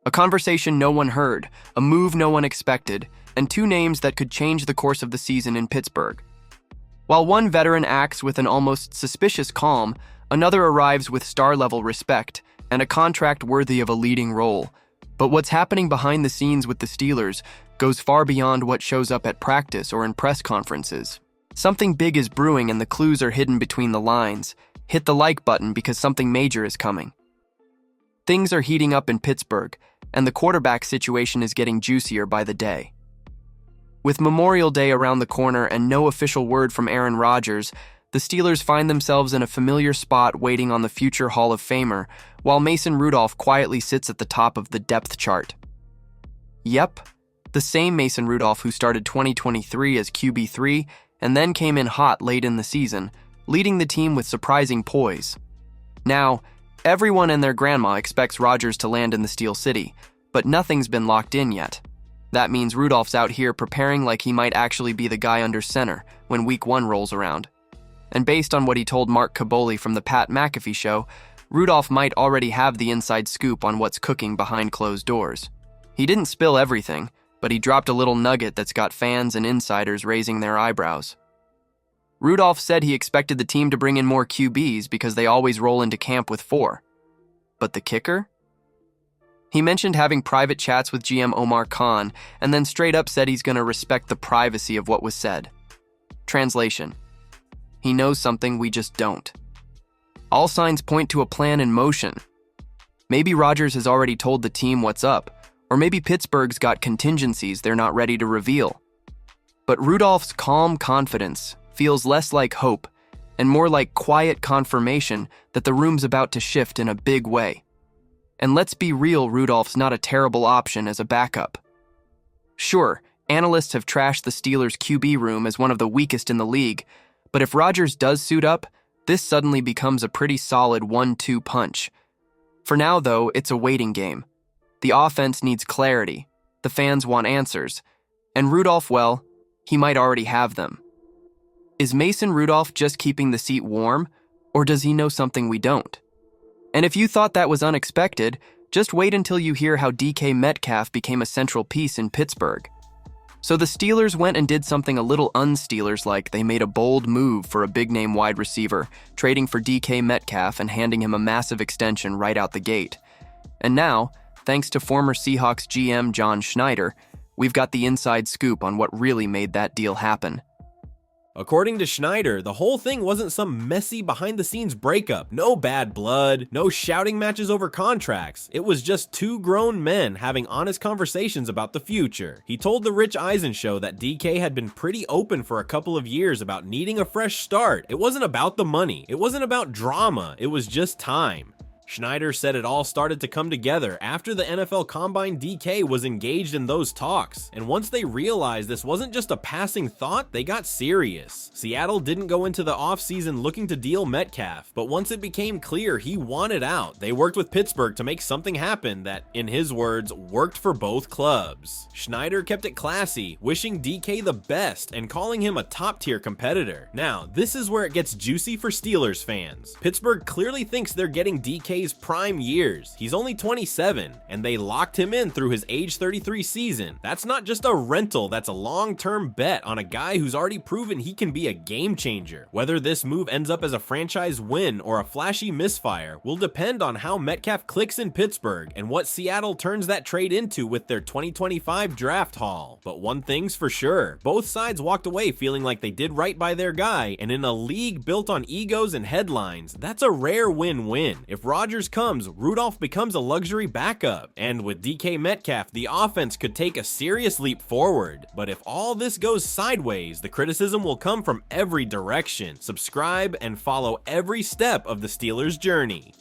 A conversation no one heard, a move no one expected, and two names that could change the course of the season in Pittsburgh. While one veteran acts with an almost suspicious calm, another arrives with star-level respect and a contract worthy of a leading role. But what's happening behind the scenes with the Steelers goes far beyond what shows up at practice or in press conferences. Something big is brewing and the clues are hidden between the lines. Hit the like button because something major is coming. Things are heating up in Pittsburgh, and the quarterback situation is getting juicier by the day. With Memorial Day around the corner and no official word from Aaron Rodgers, the Steelers find themselves in a familiar spot waiting on the future Hall of Famer, while Mason Rudolph quietly sits at the top of the depth chart. Yep, the same Mason Rudolph who started 2023 as QB3 and then came in hot late in the season, leading the team with surprising poise. Now, everyone and their grandma expects Rodgers to land in the Steel City, but nothing's been locked in yet. That means Rudolph's out here preparing like he might actually be the guy under center when Week 1 rolls around. And based on what he told Mark Kaboly from the Pat McAfee show, Rudolph might already have the inside scoop on what's cooking behind closed doors. He didn't spill everything, but he dropped a little nugget that's got fans and insiders raising their eyebrows. Rudolph said he expected the team to bring in more QBs because they always roll into camp with 4. But the kicker? He mentioned having private chats with GM Omar Khan and then straight up said he's going to respect the privacy of what was said. Translation: he knows something we just don't. All signs point to a plan in motion. Maybe Rodgers has already told the team what's up, or maybe Pittsburgh's got contingencies they're not ready to reveal. But Rudolph's calm confidence feels less like hope and more like quiet confirmation that the room's about to shift in a big way. And let's be real, Rudolph's not a terrible option as a backup. Sure, analysts have trashed the Steelers' QB room as one of the weakest in the league, but if Rodgers does suit up, this suddenly becomes a pretty solid 1-2 punch. For now, though, it's a waiting game. The offense needs clarity, the fans want answers, and Rudolph, well, he might already have them. Is Mason Rudolph just keeping the seat warm, or does he know something we don't? And if you thought that was unexpected, just wait until you hear how DK Metcalf became a central piece in Pittsburgh. So the Steelers went and did something a little un-Steelers-like. They made a bold move for a big-name wide receiver, trading for DK Metcalf and handing him a massive extension right out the gate. And now, thanks to former Seahawks GM John Schneider, we've got the inside scoop on what really made that deal happen. According to Schneider, the whole thing wasn't some messy behind-the-scenes breakup, no bad blood, no shouting matches over contracts. It was just two grown men having honest conversations about the future. He told the Rich Eisen show that DK had been pretty open for a couple of years about needing a fresh start. It wasn't about the money, it wasn't about drama, it was just time. Schneider said it all started to come together after the NFL Combine. DK was engaged in those talks, and once they realized this wasn't just a passing thought, they got serious. Seattle didn't go into the offseason looking to deal Metcalf, but once it became clear he wanted out, they worked with Pittsburgh to make something happen that, in his words, worked for both clubs. Schneider kept it classy, wishing DK the best and calling him a top-tier competitor. Now, this is where it gets juicy for Steelers fans. Pittsburgh clearly thinks they're getting DK's prime years. He's only 27, and they locked him in through his age 33 season. That's not just a rental, that's a long-term bet on a guy who's already proven he can be a game changer. Whether this move ends up as a franchise win or a flashy misfire will depend on how Metcalf clicks in Pittsburgh and what Seattle turns that trade into with their 2025 draft haul. But one thing's for sure, both sides walked away feeling like they did right by their guy, and in a league built on egos and headlines, that's a rare win-win. If Rodgers comes, Rudolph becomes a luxury backup, and with DK Metcalf, the offense could take a serious leap forward. But if all this goes sideways, the criticism will come from every direction. Subscribe and follow every step of the Steelers' journey.